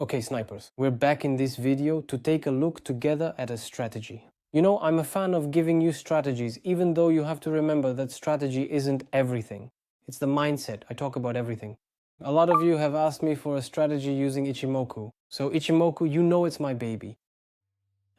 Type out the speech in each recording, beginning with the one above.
Okay, snipers, we're back in this video to take a look together at a strategy. You know, I'm a fan of giving you strategies, even though you have to remember that strategy isn't everything. It's the mindset. I talk about everything. A lot of you have asked me for a strategy using Ichimoku. So Ichimoku, you know it's my baby.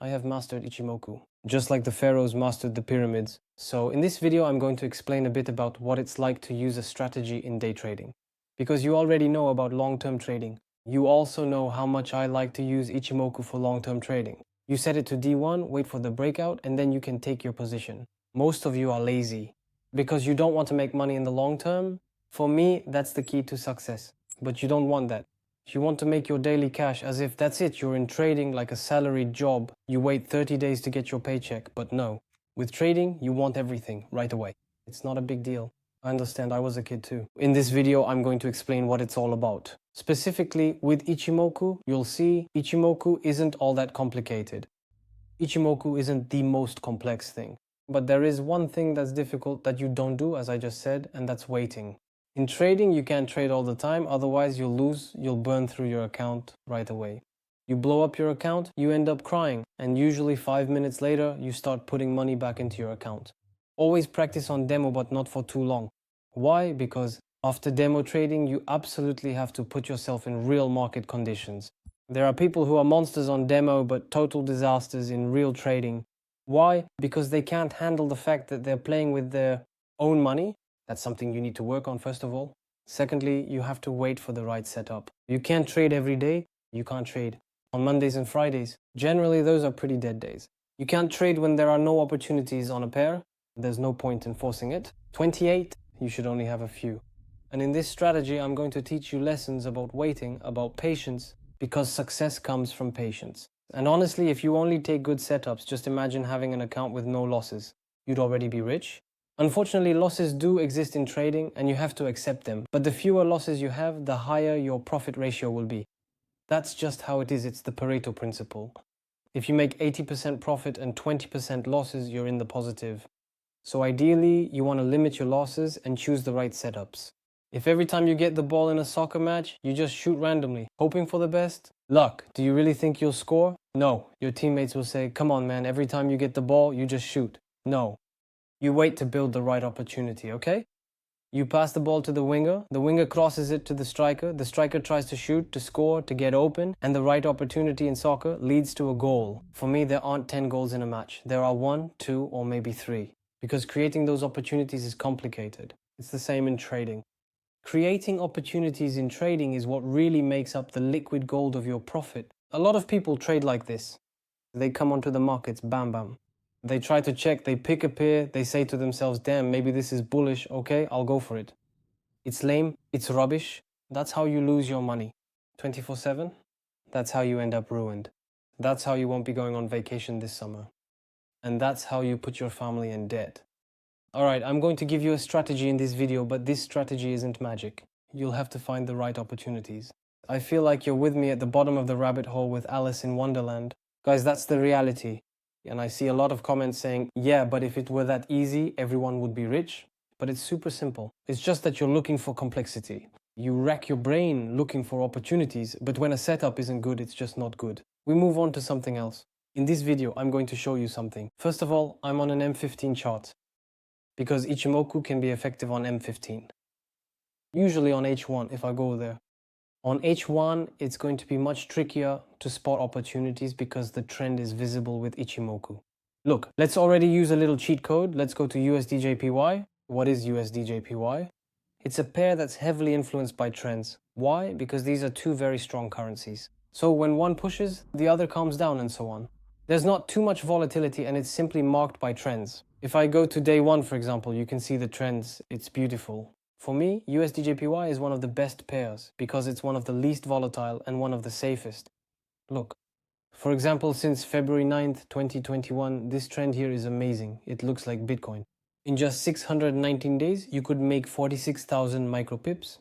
I have mastered Ichimoku, just like the pharaohs mastered the pyramids. So in this video, I'm going to explain a bit about what it's like to use a strategy in day trading. Because you already know about long-term trading. You also know how much I like to use Ichimoku for long-term trading. You set it to D1, wait for the breakout, and then you can take your position. Most of you are lazy because you don't want to make money in the long term. For me, that's the key to success. But you don't want that. You want to make your daily cash as if that's it, you're in trading like a salaried job. You wait 30 days to get your paycheck, but no. With trading, you want everything right away. It's not a big deal. I understand, I was a kid too. In this video, I'm going to explain what it's all about. Specifically, with Ichimoku, you'll see Ichimoku isn't all that complicated. Ichimoku isn't the most complex thing. But there is one thing that's difficult that you don't do, as I just said, and that's waiting. In trading, you can't trade all the time, otherwise you'll lose, you'll burn through your account right away. You blow up your account, you end up crying, and usually 5 minutes later, you start putting money back into your account. Always practice on demo, but not for too long. Why? Because after demo trading, you absolutely have to put yourself in real market conditions. There are people who are monsters on demo, but total disasters in real trading. Why? Because they can't handle the fact that they're playing with their own money. That's something you need to work on, first of all. Secondly, you have to wait for the right setup. You can't trade every day. You can't trade on Mondays and Fridays. Generally, those are pretty dead days. You can't trade when there are no opportunities on a pair. There's no point in forcing it. 28, you should only have a few. And in this strategy, I'm going to teach you lessons about waiting, about patience, because success comes from patience. And honestly, if you only take good setups, just imagine having an account with no losses. You'd already be rich. Unfortunately, losses do exist in trading and you have to accept them. But the fewer losses you have, the higher your profit ratio will be. That's just how it is. It's the Pareto principle. If you make 80% profit and 20% losses, you're in the positive. So ideally, you want to limit your losses and choose the right setups. If every time you get the ball in a soccer match, you just shoot randomly, hoping for the best, luck. Do you really think you'll score? No. Your teammates will say, come on man, every time you get the ball, you just shoot. No. You wait to build the right opportunity, okay? You pass the ball to the winger crosses it to the striker tries to shoot, to score, to get open, and the right opportunity in soccer leads to a goal. For me, there aren't 10 goals in a match. There are 1, 2, or maybe 3. Because creating those opportunities is complicated. It's the same in trading. Creating opportunities in trading is what really makes up the liquid gold of your profit. A lot of people trade like this. They come onto the markets, bam, bam. They try to check, they pick a pair, they say to themselves, damn, maybe this is bullish, okay, I'll go for it. It's lame, it's rubbish. That's how you lose your money. 24/7? That's how you end up ruined. That's how you won't be going on vacation this summer. And that's how you put your family in debt. Alright, I'm going to give you a strategy in this video, but this strategy isn't magic. You'll have to find the right opportunities. I feel like you're with me at the bottom of the rabbit hole with Alice in Wonderland. Guys, that's the reality. And I see a lot of comments saying, yeah, but if it were that easy, everyone would be rich. But it's super simple. It's just that you're looking for complexity. You rack your brain looking for opportunities, but when a setup isn't good, it's just not good. We move on to something else. In this video, I'm going to show you something. First of all, I'm on an M15 chart because Ichimoku can be effective on M15. Usually on H1 if I go there. On H1, it's going to be much trickier to spot opportunities because the trend is visible with Ichimoku. Look, let's already use a little cheat code. Let's go to USDJPY. What is USDJPY? It's a pair that's heavily influenced by trends. Why? Because these are two very strong currencies. So when one pushes, the other calms down and so on. There's not too much volatility and it's simply marked by trends. If I go to day 1, for example, you can see the trends. It's beautiful. For me, USDJPY is one of the best pairs because it's one of the least volatile and one of the safest. Look, for example, since February 9th, 2021, this trend here is amazing. It looks like Bitcoin. In just 619 days, you could make 46,000 micropips.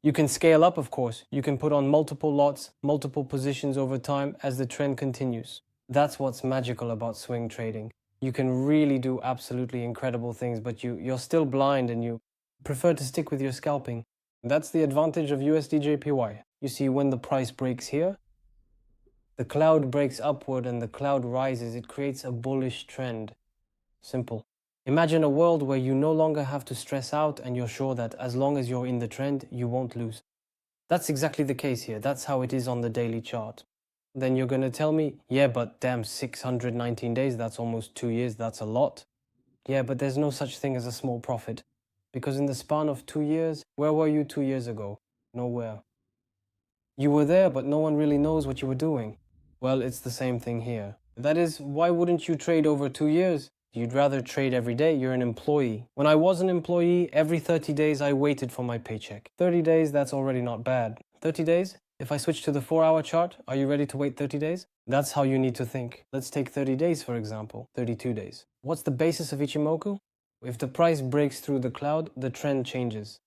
You can scale up, of course. You can put on multiple lots, multiple positions over time as the trend continues. That's what's magical about swing trading. You can really do absolutely incredible things, but you're still blind and you prefer to stick with your scalping. That's the advantage of USDJPY. You see, when the price breaks here, the cloud breaks upward and the cloud rises. It creates a bullish trend. Simple. Imagine a world where you no longer have to stress out and you're sure that as long as you're in the trend, you won't lose. That's exactly the case here. That's how it is on the daily chart. Then you're going to tell me, yeah, but damn, 619 days, that's almost 2 years, that's a lot. Yeah, but there's no such thing as a small profit. Because in the span of 2 years, where were you 2 years ago? Nowhere. You were there, but no one really knows what you were doing. Well, it's the same thing here. That is, why wouldn't you trade over 2 years? You'd rather trade every day. You're an employee. When I was an employee, every 30 days I waited for my paycheck. 30 days, that's already not bad. 30 days? If I switch to the 4-hour chart, are you ready to wait 30 days? That's how you need to think. Let's take 30 days, for example. 32 days. What's the basis of Ichimoku? If the price breaks through the cloud, the trend changes.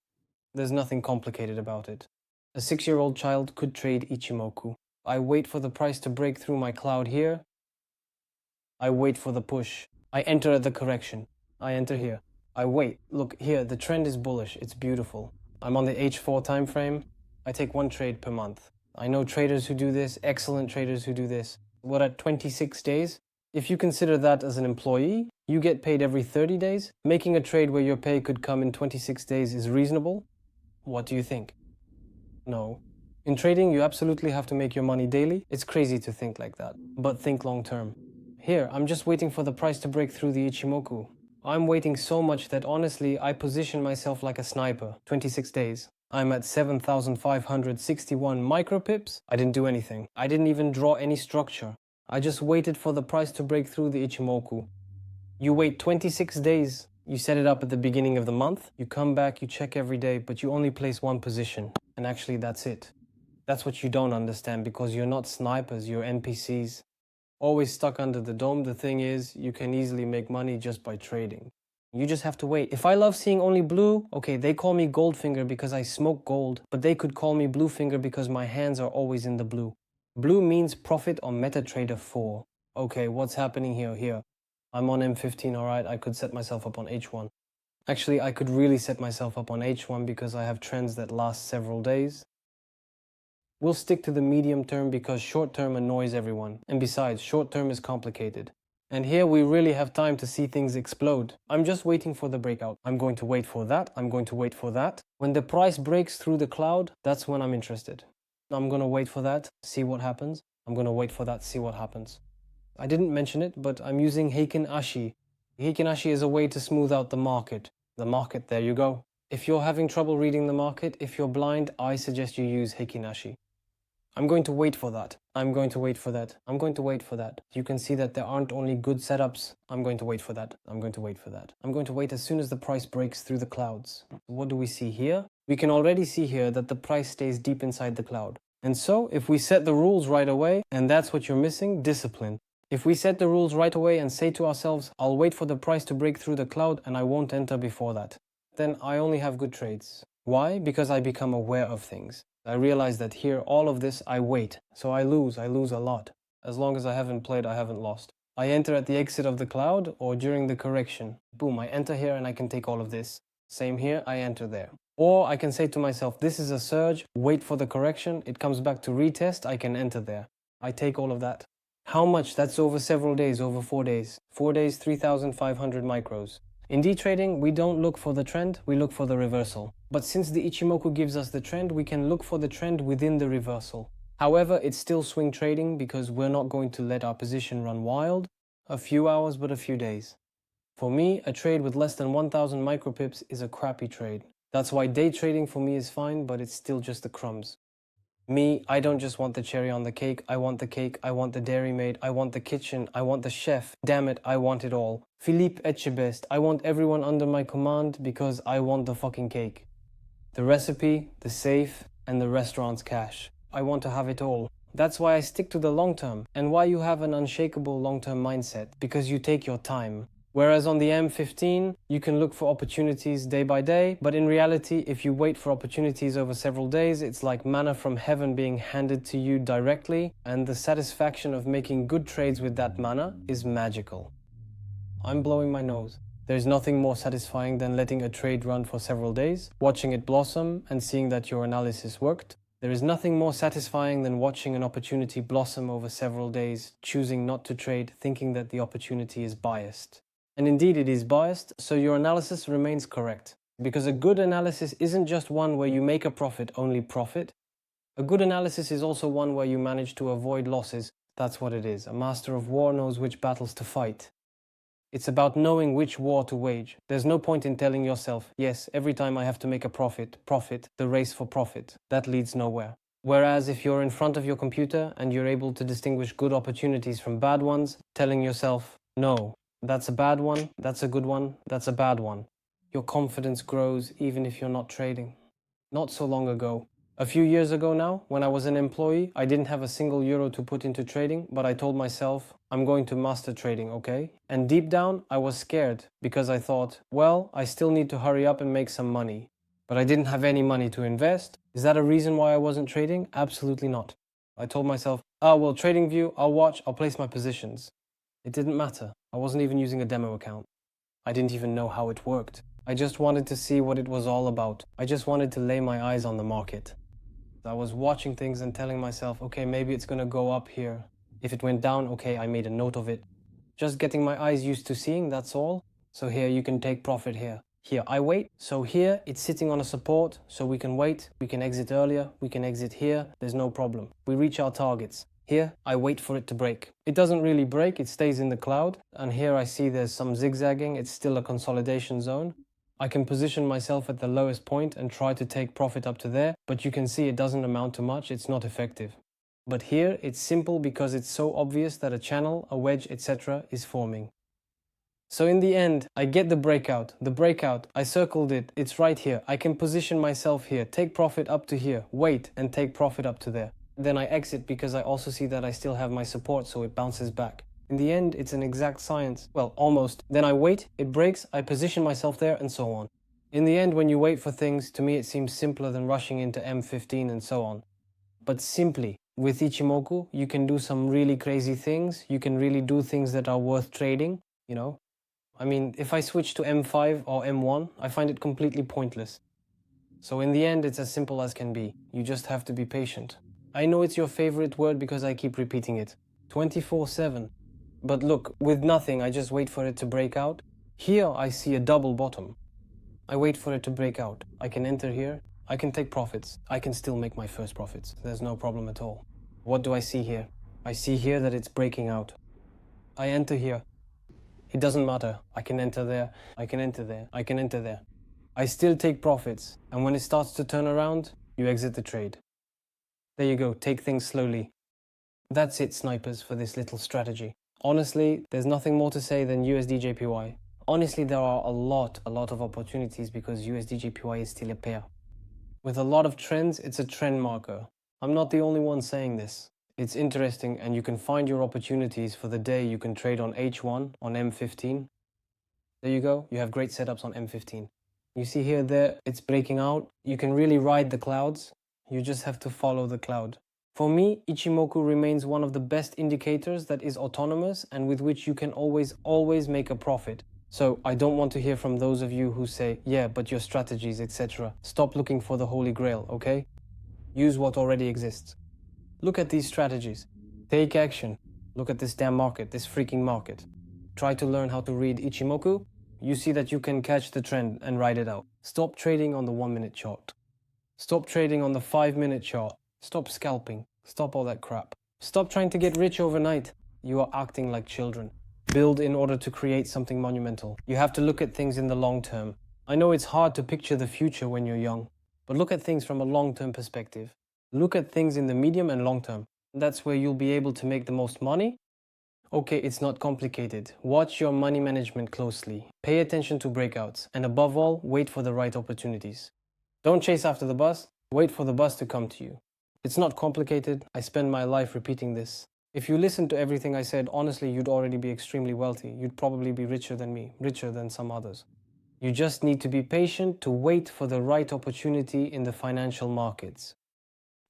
There's nothing complicated about it. A 6-year-old child could trade Ichimoku. I wait for the price to break through my cloud here. I wait for the push. I enter at the correction. I enter here. I wait. Look here, the trend is bullish. It's beautiful. I'm on the H4 time frame. I take 1 trade per month. I know traders who do this, excellent traders who do this. What, at 26 days? If you consider that as an employee, you get paid every 30 days. Making a trade where your pay could come in 26 days is reasonable? What do you think? No. In trading, you absolutely have to make your money daily. It's crazy to think like that, but think long term. Here, I'm just waiting for the price to break through the Ichimoku. I'm waiting so much that honestly, I position myself like a sniper. 26 days. I'm at 7,561 micropips. I didn't do anything. I didn't even draw any structure. I just waited for the price to break through the Ichimoku. You wait 26 days. You set it up at the beginning of the month. You come back, you check every day, but you only place 1 position. And actually, that's it. That's what you don't understand, because you're not snipers, you're NPCs. Always stuck under the dome. The thing is, you can easily make money just by trading. You just have to wait. If I love seeing only blue, okay, they call me Goldfinger because I smoke gold, but they could call me Bluefinger because my hands are always in the blue. Blue means profit on MetaTrader 4. Okay, what's happening here? I'm on M15, alright, I could set myself up on H1. Actually, I could really set myself up on H1 because I have trends that last several days. We'll stick to the medium term because short term annoys everyone. And besides, short term is complicated. And here we really have time to see things explode. I'm just waiting for the breakout. I'm going to wait for that. I'm going to wait for that. When the price breaks through the cloud, that's when I'm interested. I'm going to wait for that, see what happens. I'm going to wait for that, see what happens. I didn't mention it, but I'm using Heikin Ashi. Heikin Ashi is a way to smooth out the market. The market, there you go. If you're having trouble reading the market, if you're blind, I suggest you use Heikin Ashi. I'm going to wait for that. I'm going to wait for that. I'm going to wait for that. You can see that there aren't only good setups. I'm going to wait for that. I'm going to wait for that. I'm going to wait as soon as the price breaks through the clouds. What do we see here? We can already see here that the price stays deep inside the cloud. And so, if we set the rules right away, and that's what you're missing, discipline. If we set the rules right away and say to ourselves, I'll wait for the price to break through the cloud and I won't enter before that, then I only have good trades. Why? Because I become aware of things. I realize that here, all of this, I wait. So I lose a lot. As long as I haven't played, I haven't lost. I enter at the exit of the cloud or during the correction. Boom, I enter here and I can take all of this. Same here, I enter there. Or I can say to myself, this is a surge, wait for the correction, it comes back to retest, I can enter there. I take all of that. How much? That's over several days, over 4 days. 4 days, 3,500 micros. In day trading, we don't look for the trend, we look for the reversal. But since the Ichimoku gives us the trend, we can look for the trend within the reversal. However, it's still swing trading because we're not going to let our position run wild. A few hours, but a few days. For me, a trade with less than 1,000 micropips is a crappy trade. That's why day trading for me is fine, but it's still just the crumbs. Me, I don't just want the cherry on the cake, I want the cake, I want the dairy maid, I want the kitchen, I want the chef. Damn it, I want it all. Philippe Etchebest, I want everyone under my command because I want the fucking cake. The recipe, the safe, and the restaurant's cash. I want to have it all. That's why I stick to the long term, and why you have an unshakable long-term mindset, because you take your time. Whereas on the M15, you can look for opportunities day by day, but in reality, if you wait for opportunities over several days, it's like manna from heaven being handed to you directly, and the satisfaction of making good trades with that manna is magical. I'm blowing my nose. There's nothing more satisfying than letting a trade run for several days, watching it blossom and seeing that your analysis worked. There is nothing more satisfying than watching an opportunity blossom over several days, choosing not to trade, thinking that the opportunity is biased. And indeed it is biased, so your analysis remains correct. Because a good analysis isn't just one where you make a profit, only profit. A good analysis is also one where you manage to avoid losses. That's what it is. A master of war knows which battles to fight. It's about knowing which war to wage. There's no point in telling yourself, yes, every time I have to make a profit, the race for profit. That leads nowhere. Whereas if you're in front of your computer and you're able to distinguish good opportunities from bad ones, telling yourself, no, that's a bad one, that's a good one, that's a bad one. Your confidence grows even if you're not trading. Not so long ago, a few years ago now, when I was an employee, I didn't have a single euro to put into trading, but I told myself, I'm going to master trading, okay? And deep down, I was scared because I thought, well, I still need to hurry up and make some money. But I didn't have any money to invest. Is that a reason why I wasn't trading? Absolutely not. I told myself, well, TradingView, I'll watch, I'll place my positions. It didn't matter. I wasn't even using a demo account. I didn't even know how it worked. I just wanted to see what it was all about. I just wanted to lay my eyes on the market. I was watching things and telling myself, okay, maybe it's going to go up here. If it went down, okay, I made a note of it. Just getting my eyes used to seeing, that's all. So here you can take profit here. Here I wait. So here it's sitting on a support, so we can wait. We can exit earlier. We can exit here. There's no problem. We reach our targets. Here I wait for it to break. It doesn't really break. It stays in the cloud. And here I see there's some zigzagging. It's still a consolidation zone. I can position myself at the lowest point and try to take profit up to there, but you can see it doesn't amount to much, it's not effective. But here it's simple because it's so obvious that a channel, a wedge, etc. is forming. So in the end, I get the breakout, I circled it, it's right here. I can position myself here, take profit up to here, wait and take profit up to there. Then I exit because I also see that I still have my support, so it bounces back. In the end, it's an exact science. Well, almost. Then I wait, it breaks, I position myself there, and so on. In the end, when you wait for things, to me it seems simpler than rushing into M15 and so on. But simply, with Ichimoku, you can do some really crazy things. You can really do things that are worth trading, you know. I mean, if I switch to M5 or M1, I find it completely pointless. So in the end, it's as simple as can be. You just have to be patient. I know it's your favorite word because I keep repeating it. 24/7. But look, with nothing, I just wait for it to break out. Here I see a double bottom. I wait for it to break out. I can enter here. I can take profits. I can still make my first profits. There's no problem at all. What do I see here? I see here that it's breaking out. I enter here. It doesn't matter. I can enter there. I can enter there. I can enter there. I still take profits. And when it starts to turn around, you exit the trade. There you go. Take things slowly. That's it, snipers, for this little strategy. Honestly, there's nothing more to say than USD/JPY. Honestly, there are a lot of opportunities because USD/JPY is still a pair. With a lot of trends, it's a trend marker. I'm not the only one saying this. It's interesting and you can find your opportunities for the day. You can trade on H1, on M15. There you go. You have great setups on M15. You see here, there, it's breaking out. You can really ride the clouds. You just have to follow the cloud. For me, Ichimoku remains one of the best indicators that is autonomous and with which you can always make a profit. So I don't want to hear from those of you who say, yeah, but your strategies, etc. Stop looking for the holy grail, okay? Use what already exists. Look at these strategies. Take action. Look at this damn market, this freaking market. Try to learn how to read Ichimoku. You see that you can catch the trend and ride it out. Stop trading on the 1-minute chart. Stop trading on the 5-minute chart. Stop scalping. Stop all that crap. Stop trying to get rich overnight. You are acting like children. Build in order to create something monumental. You have to look at things in the long term. I know it's hard to picture the future when you're young, but look at things from a long-term perspective. Look at things in the medium and long term. That's where you'll be able to make the most money. Okay, it's not complicated. Watch your money management closely. Pay attention to breakouts. And above all, wait for the right opportunities. Don't chase after the bus. Wait for the bus to come to you. It's not complicated. I spend my life repeating this. If you listen to everything I said, honestly, you'd already be extremely wealthy. You'd probably be richer than me, richer than some others. You just need to be patient to wait for the right opportunity in the financial markets.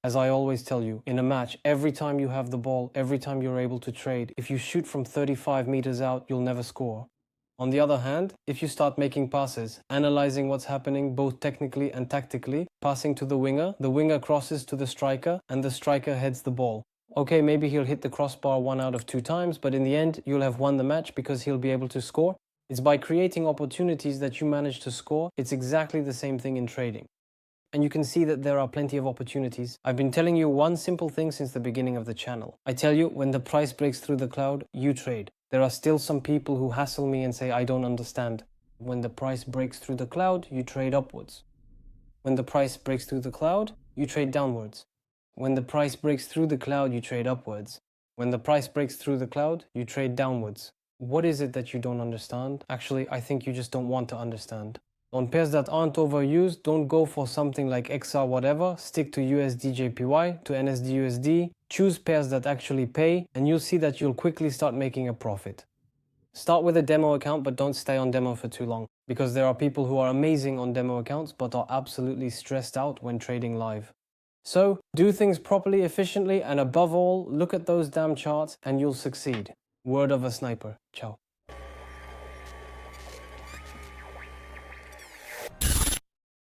As I always tell you, in a match, every time you have the ball, every time you're able to trade, if you shoot from 35 meters out, you'll never score. On the other hand, if you start making passes, analyzing what's happening both technically and tactically, passing to the winger crosses to the striker, and the striker heads the ball. Okay, maybe he'll hit the crossbar 1 out of 2 times, but in the end, you'll have won the match because he'll be able to score. It's by creating opportunities that you manage to score. It's exactly the same thing in trading. And you can see that there are plenty of opportunities. I've been telling you one simple thing since the beginning of the channel. I tell you, when the price breaks through the cloud, you trade. There are still some people who hassle me and say, I don't understand. When the price breaks through the cloud, you trade upwards. When the price breaks through the cloud, you trade downwards. When the price breaks through the cloud, you trade upwards. When the price breaks through the cloud, you trade downwards. What is it that you don't understand? Actually, I think you just don't want to understand. On pairs that aren't overused, don't go for something like XR whatever, stick to USDJPY, to NSDUSD, choose pairs that actually pay, and you'll see that you'll quickly start making a profit. Start with a demo account, but don't stay on demo for too long, because there are people who are amazing on demo accounts, but are absolutely stressed out when trading live. So, do things properly, efficiently, and above all, look at those damn charts and you'll succeed. Word of a sniper. Ciao.